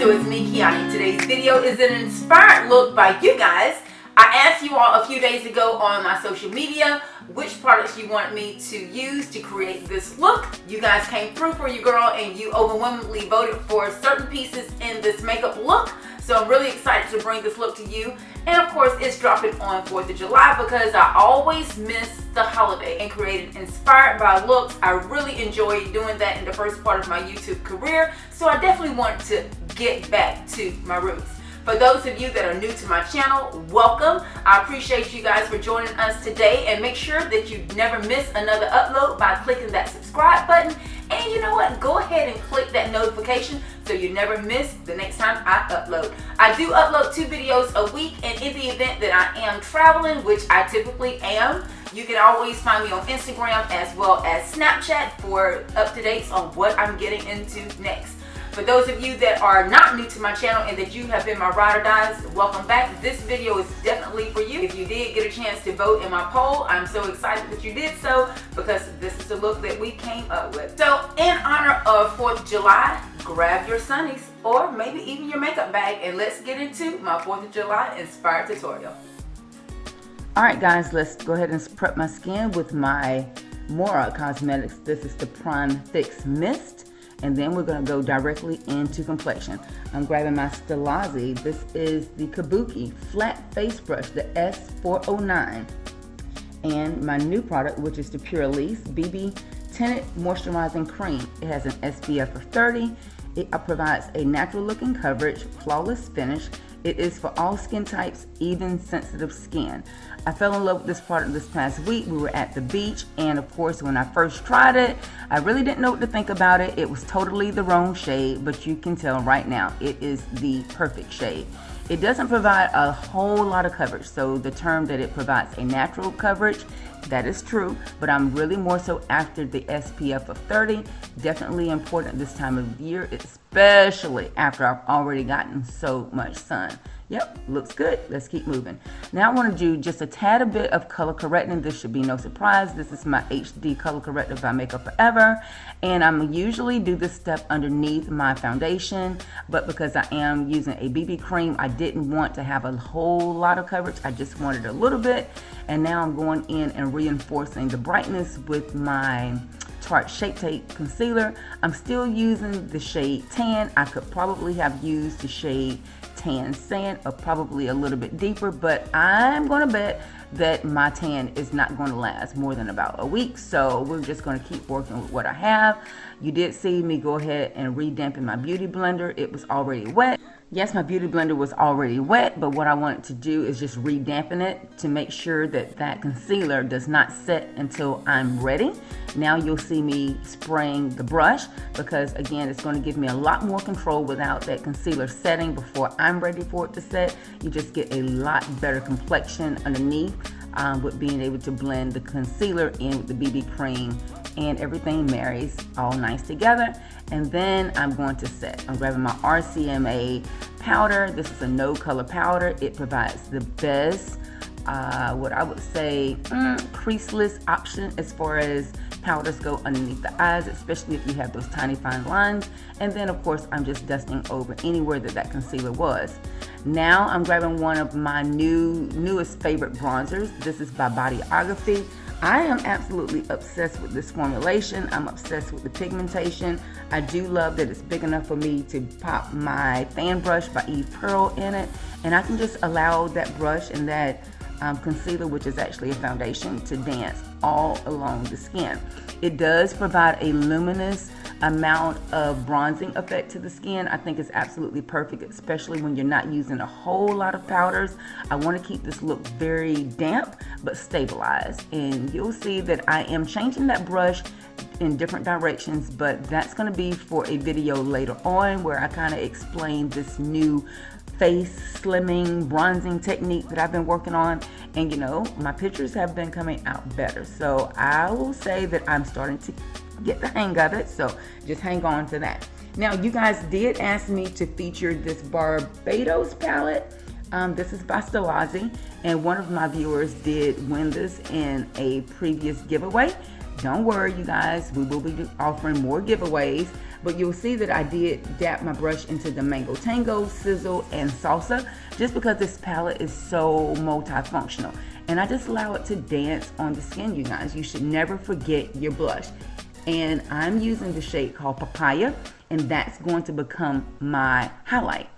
so it's me, Kiani. Today's video is an inspired look by you guys. I asked you all a few days ago on my social media which products you wanted me to use to create this look. You guys came through for your girl and you overwhelmingly voted for certain pieces in this makeup look. So I'm really excited to bring this look to you. And of course, it's dropping on 4th of July because I always miss the holiday and created inspired by looks. I really enjoyed doing that in the first part of my YouTube career. So I definitely want to get back to my roots. For those of you that are new to my channel, welcome. I appreciate you guys for joining us today, and make sure that you never miss another upload by clicking that subscribe button. And you know what? Go ahead and click that notification so you never miss the next time I upload. I do upload 2 videos a week, and in the event that I am traveling, which I typically am, you can always find me on Instagram as well as Snapchat for up-to-dates on what I'm getting into next. For those of you that are not new to my channel and that you have been my ride or dies, welcome back. This video is definitely for you. If you did get a chance to vote in my poll, I'm so excited that you did so because this is the look that we came up with. So in honor of 4th of July, grab your sunnies or maybe even your makeup bag and let's get into my 4th of July inspired tutorial. Alright guys, let's go ahead and prep my skin with my Mora Cosmetics. This is the Prime Fix Mist. And then we're going to go directly into complexion. I'm grabbing my Stellazzi. This is the Kabuki Flat Face Brush, the S409. And my new product, which is the Pure Elise BB Tinted Moisturizing Cream. It has an SPF of 30. It provides a natural looking coverage, flawless finish. It is for all skin types, even sensitive skin. I fell in love with this product this past week. We were at the beach, and of course when I first tried it, I really didn't know what to think about it. It was totally the wrong shade, but you can tell right now it is the perfect shade. It doesn't provide a whole lot of coverage, so the term that it provides a natural coverage, that is true, but I'm really more so after the SPF of 30. Definitely important this time of year, especially after I've already gotten so much sun. Yep, looks good. Let's keep moving. Now I want to do just a tad a bit of color correcting. This should be no surprise. This is my HD color corrector by Makeup Forever, and I'm usually do this step underneath my foundation, but because I am using a BB cream, I didn't want to have a whole lot of coverage. I just wanted a little bit, and now I'm going in and reinforcing the brightness with my Tarte Shape Tape Concealer. I'm still using the shade Tan. I could probably have used the shade Tan Sand, or probably a little bit deeper, but I'm going to bet that my tan is not going to last more than about a week, so we're just going to keep working with what I have. You did see me go ahead and re-dampen my beauty blender. It was already wet. Yes, my beauty blender was already wet, but what I wanted to do is just re-dampen it to make sure that that concealer does not set until I'm ready. Now you'll see me spraying the brush because again, it's going to give me a lot more control without that concealer setting before I'm ready for it to set. You just get a lot better complexion underneath with being able to blend the concealer in with the BB cream, and everything marries all nice together. And then I'm going to set. I'm grabbing my RCMA powder. This is a no color powder. It provides the best, what I would say, creaseless option as far as powders go underneath the eyes, especially if you have those tiny fine lines. And then of course I'm just dusting over anywhere that concealer was. Now I'm grabbing one of my newest favorite bronzers. This is by Bodyography. I am absolutely obsessed with this formulation. I'm obsessed with the pigmentation. I do love that it's big enough for me to pop my fan brush by Eve Pearl in it, and I can just allow that brush and that concealer, which is actually a foundation, to dance all along the skin. It does provide a luminous amount of bronzing effect to the skin. I think it's absolutely perfect, especially when you're not using a whole lot of powders. I want to keep this look very damp but stabilized, and you'll see that I am changing that brush in different directions, but that's going to be for a video later on where I kind of explain this new face slimming bronzing technique that I've been working on. And you know, my pictures have been coming out better, so I will say that I'm starting to get the hang of it, so just hang on to that. Now you guys did ask me to feature this Barbados palette. This is by Stellazzi, and one of my viewers did win this in a previous giveaway. Don't worry, you guys, we will be offering more giveaways. But you'll see that I did dab my brush into the Mango Tango, Sizzle, and Salsa, just because this palette is so multifunctional. And I just allow it to dance on the skin, you guys. You should never forget your blush. And I'm using the shade called Papaya, and that's going to become my highlight.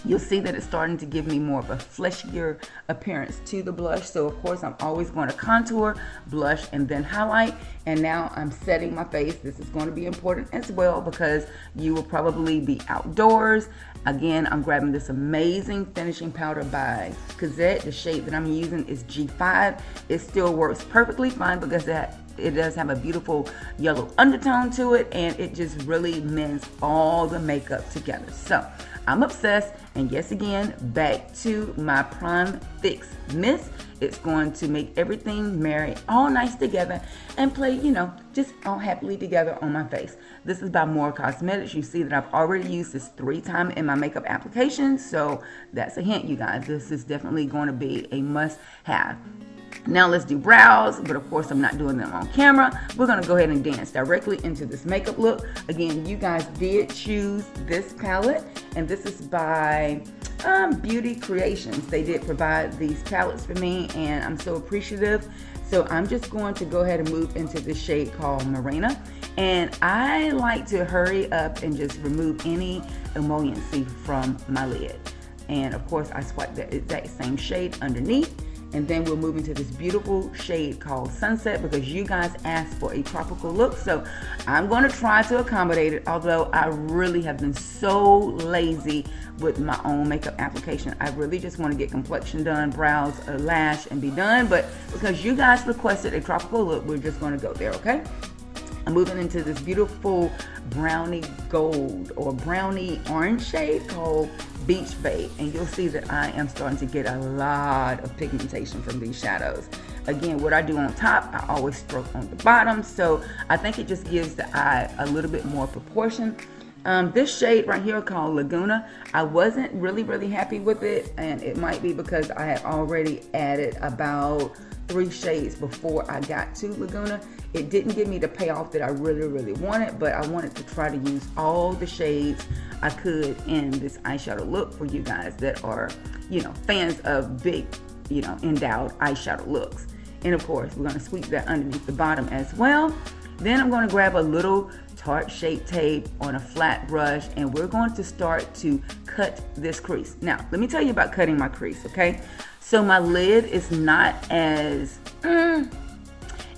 You'll see that it's starting to give me more of a fleshier appearance to the blush. So of course I'm always going to contour, blush, and then highlight. And now I'm setting my face. This is going to be important as well because you will probably be outdoors. Again, I'm grabbing this amazing finishing powder by Cosette. The shade that I'm using is G5. It still works perfectly fine because it does have a beautiful yellow undertone to it, and it just really mends all the makeup together. So I'm obsessed, and yes, again, back to my Prime Fix Mist. It's going to make everything marry all nice together and play, you know, just all happily together on my face. This is by More Cosmetics. You see that I've already used this 3 times in my makeup application, so that's a hint, you guys. This is definitely going to be a must-have. Now let's do brows, but of course I'm not doing them on camera. We're gonna go ahead and dance directly into this makeup look. Again, you guys did choose this palette, and this is by Beauty Creations. They did provide these palettes for me, and I'm so appreciative. So I'm just going to go ahead and move into this shade called Morena. And I like to hurry up and just remove any emolliency from my lid. And of course I swipe the exact same shade underneath. And then we'll move into this beautiful shade called Sunset because you guys asked for a tropical look. So I'm going to try to accommodate it, although I really have been so lazy with my own makeup application. I really just want to get complexion done, brows, a lash, and be done. But because you guys requested a tropical look, we're just going to go there, okay? I'm moving into this beautiful brownie gold or brownie orange shade called Beach Babe, and you'll see that I am starting to get a lot of pigmentation from these shadows. Again, what I do on top, I always stroke on the bottom, so I think it just gives the eye a little bit more proportion. This shade right here called Laguna, I wasn't really happy with it, and it might be because I had already added about 3 shades before I got to Laguna. It didn't give me the payoff that I really wanted, but I wanted to try to use all the shades I could in this eyeshadow look for you guys that are, you know, fans of big, you know, endowed eyeshadow looks. And of course, we're going to sweep that underneath the bottom as well. Then I'm going to grab a little Tarte Shape Tape on a flat brush, and we're going to start to cut this crease. Now, let me tell you about cutting my crease, okay? So my lid is not as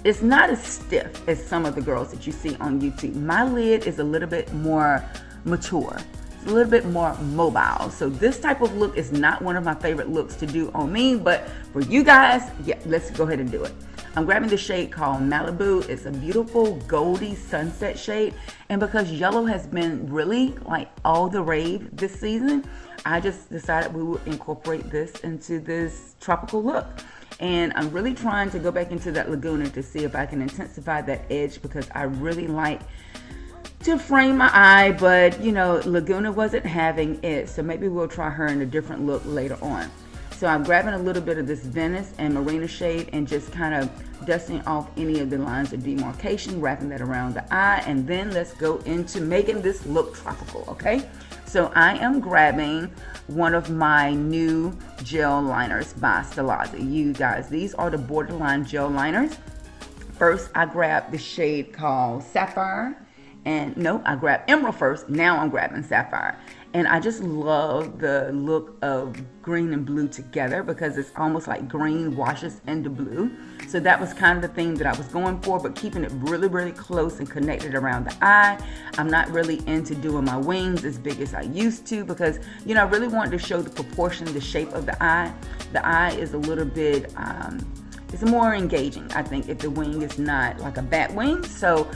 it's not as stiff as some of the girls that you see on YouTube. My lid is a little bit more mature. It's a little bit more mobile. So this type of look is not one of my favorite looks to do on me, but for you guys, yeah, let's go ahead and do it. I'm grabbing the shade called Malibu. It's a beautiful goldy sunset shade. And because yellow has been really like all the rave this season, I just decided we would incorporate this into this tropical look. And I'm really trying to go back into that Laguna to see if I can intensify that edge because I really like to frame my eye, but you know, Laguna wasn't having it, so maybe we'll try her in a different look later on. So I'm grabbing a little bit of this Venice and Marina shade and just kind of dusting off any of the lines of demarcation, wrapping that around the eye, and then let's go into making this look tropical, okay? So I am grabbing one of my new gel liners by Stellazzi. You guys, these are the Borderline gel liners. First, I grabbed the shade called Sapphire. And no, I grabbed Emerald first. Now I'm grabbing Sapphire. And I just love the look of green and blue together because it's almost like green washes into blue. So that was kind of the theme that I was going for, but keeping it really close and connected around the eye. I'm not really into doing my wings as big as I used to because, you know, I really wanted to show the proportion, the shape of the eye. The eye is a little bit, it's more engaging, I think, if the wing is not like a bat wing. So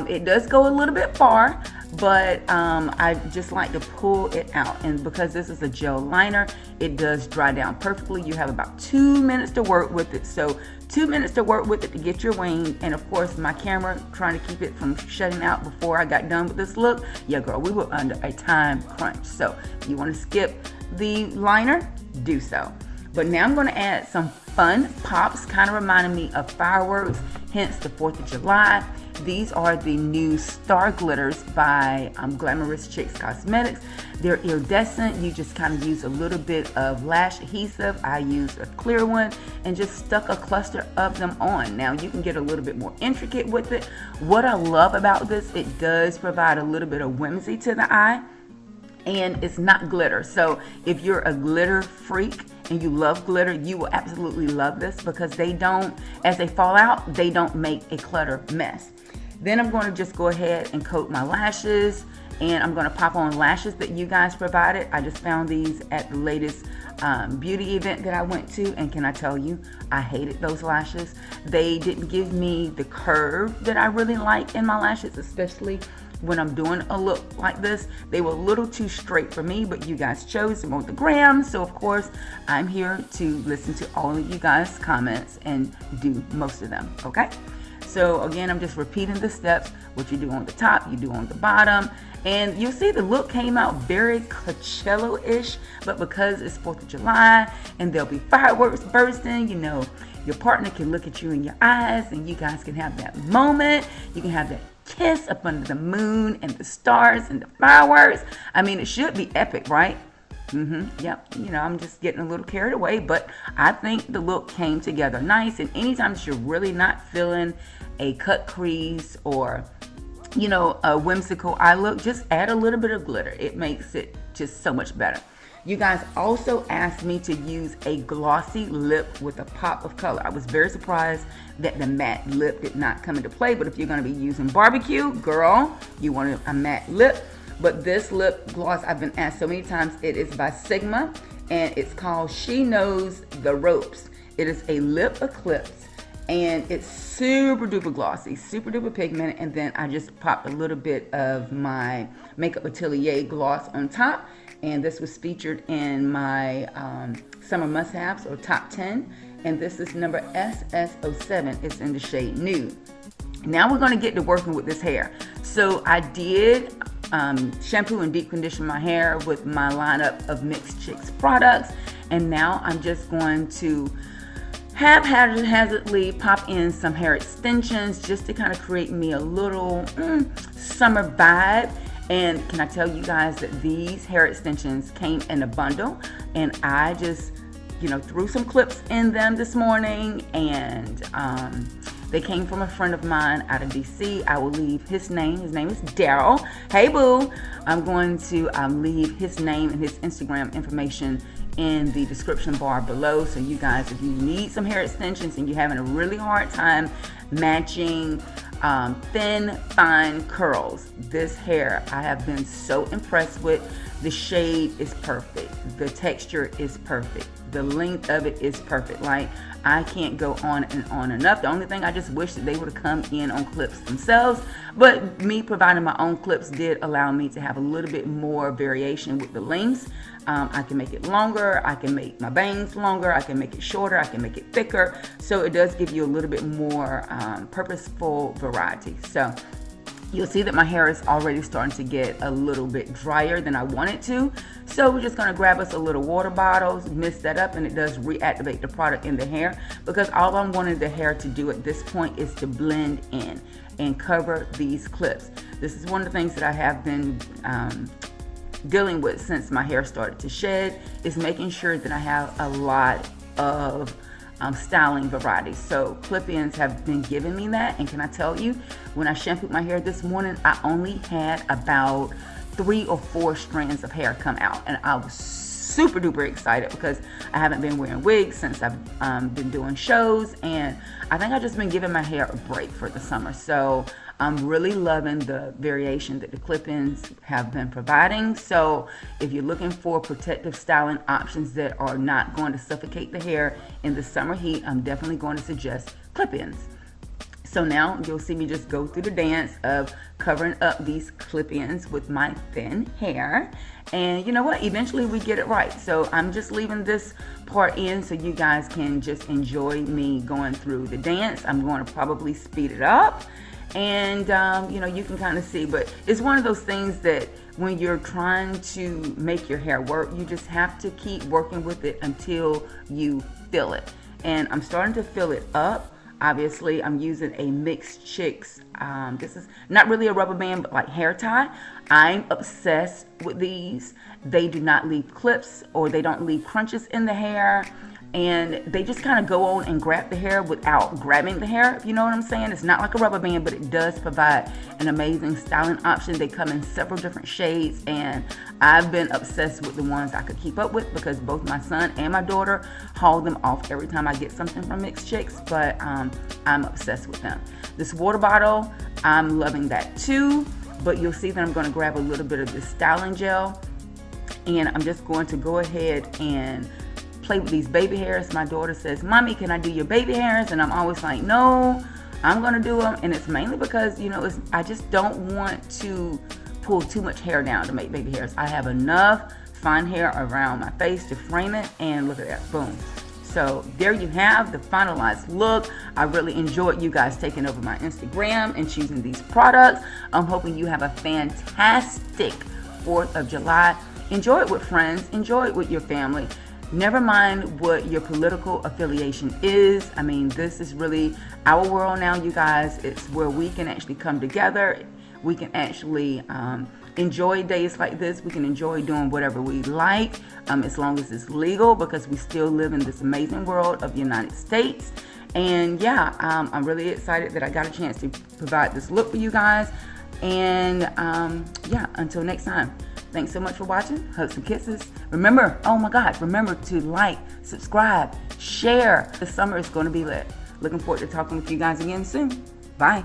it does go a little bit far, but I just like to pull it out. And because this is a gel liner, it does dry down perfectly. You have about 2 minutes to work with it. So 2 minutes to work with it to get your wing. And of course, my camera, trying to keep it from shutting out before I got done with this look. Yeah, girl, we were under a time crunch. So if you want to skip the liner, do so. But now I'm going to add some fun pops, kind of reminding me of fireworks, hence the 4th of July. These are the new Star Glitters by Glamorous Chicks Cosmetics. They're iridescent. You just kind of use a little bit of lash adhesive. I used a clear one and just stuck a cluster of them on. Now you can get a little bit more intricate with it. What I love about this, it does provide a little bit of whimsy to the eye. And it's not glitter. So if you're a glitter freak and you love glitter, you will absolutely love this, because they don't, as they fall out, they don't make a clutter mess. Then I'm going to just go ahead and coat my lashes, and I'm going to pop on lashes that you guys provided. I just found these at the latest beauty event that I went to, and can I tell you, I hated those lashes. They didn't give me the curve that I really like in my lashes, especially when I'm doing a look like this. They were a little too straight for me, but you guys chose them on the gram, so of course I'm here to listen to all of you guys' comments and do most of them. Okay, so again, I'm just repeating the steps. What you do on the top, you do on the bottom, and you'll see the look came out very Coachella-ish, but because it's 4th of July and there'll be fireworks bursting, you know, your partner can look at you in your eyes and you guys can have that moment. You can have that kiss up under the moon and the stars and the fireworks. I mean, it should be epic, right? Yep. You know, I'm just getting a little carried away, but I think the look came together nice. And anytime that you're really not feeling a cut crease or, you know, a whimsical eye look, just add a little bit of glitter. It makes it just so much better. You guys also asked me to use a glossy lip with a pop of color. I was very surprised that the matte lip did not come into play, but if you're going to be using barbecue, girl, you want a matte lip. But this lip gloss, I've been asked so many times, it is by Sigma, and it's called She Knows the Ropes. It is a lip eclipse, and it's super duper glossy, super duper pigmented, and then I just popped a little bit of my Makeup Atelier gloss on top. And this was featured in my summer must-haves or top 10. And this is number SS07. It's in the shade Nude. Now we're going to get to working with this hair. So I did shampoo and deep condition my hair with my lineup of Mixed Chicks products. And now I'm just going to haphazardly pop in some hair extensions just to kind of create me a little summer vibe. And can I tell you guys that these hair extensions came in a bundle, and I just, you know, threw some clips in them this morning, and they came from a friend of mine out of DC. I will leave his name. His name is Daryl. Hey, boo. I'm going to leave his name and his Instagram information in the description bar below. So you guys, if you need some hair extensions and you're having a really hard time matching thin, fine curls, this hair I have been so impressed with. The shade is perfect. The texture is perfect. The length of it is perfect. Like, I can't go on and on enough. The only thing I just wish that they would have come in on clips themselves, but me providing my own clips did allow me to have a little bit more variation with the lengths. I can make it longer, I can make my bangs longer, I can make it shorter, I can make it thicker. So it does give you a little bit more purposeful variety. So you'll see that my hair is already starting to get a little bit drier than I want it to. So we're just going to grab us a little water bottle, mix that up, and it does reactivate the product in the hair, because all I'm wanting the hair to do at this point is to blend in and cover these clips. This is one of the things that I have been dealing with since my hair started to shed, is making sure that I have a lot of styling varieties. So clip-ins have been giving me that, and can I tell you, when I shampooed my hair this morning, I only had about 3 or 4 strands of hair come out, and I was super duper excited because I haven't been wearing wigs since I've been doing shows, and I think I've just been giving my hair a break for the summer. So I'm really loving the variation that the clip-ins have been providing. So if you're looking for protective styling options that are not going to suffocate the hair in the summer heat, I'm definitely going to suggest clip-ins. So now you'll see me just go through the dance of covering up these clip-ins with my thin hair. And you know what? Eventually we get it right. So I'm just leaving this part in so you guys can just enjoy me going through the dance. I'm going to probably speed it up. And you know, you can kind of see, but it's one of those things that when you're trying to make your hair work, you just have to keep working with it until you feel it. And I'm starting to fill it up. Obviously, I'm using a Mixed Chicks. This is not really a rubber band, but like hair tie. I'm obsessed with these. They do not leave clips, or they don't leave crunches in the hair. And they just kind of go on and grab the hair without grabbing the hair, if you know what I'm saying. It's not like a rubber band, but it does provide an amazing styling option. They come in several different shades, and I've been obsessed with the ones I could keep up with because both my son and my daughter haul them off every time I get something from Mixed Chicks, but I'm obsessed with them. This water bottle, I'm loving that too, but you'll see that I'm going to grab a little bit of this styling gel, and I'm just going to go ahead and play with these baby hairs. My daughter says, "Mommy, can I do your baby hairs?" And I'm always like, "No, I'm gonna do them." And it's mainly because, you know, I just don't want to pull too much hair down to make baby hairs. I have enough fine hair around my face to frame it, and look at that, boom. So there you have the finalized look. I really enjoyed you guys taking over my Instagram and choosing these products. I'm hoping you have a fantastic 4th of July. Enjoy it with friends, enjoy it with your family. Never mind what your political affiliation is. I mean, this is really our world now, you guys. It's where we can actually come together. We can actually enjoy days like this. We can enjoy doing whatever we like, as long as it's legal, because we still live in this amazing world of the United States. And yeah, I'm really excited that I got a chance to provide this look for you guys. And yeah, until next time. Thanks so much for watching. Hugs and kisses. Remember, oh my God, remember to like, subscribe, share. The summer is going to be lit. Looking forward to talking with you guys again soon. Bye.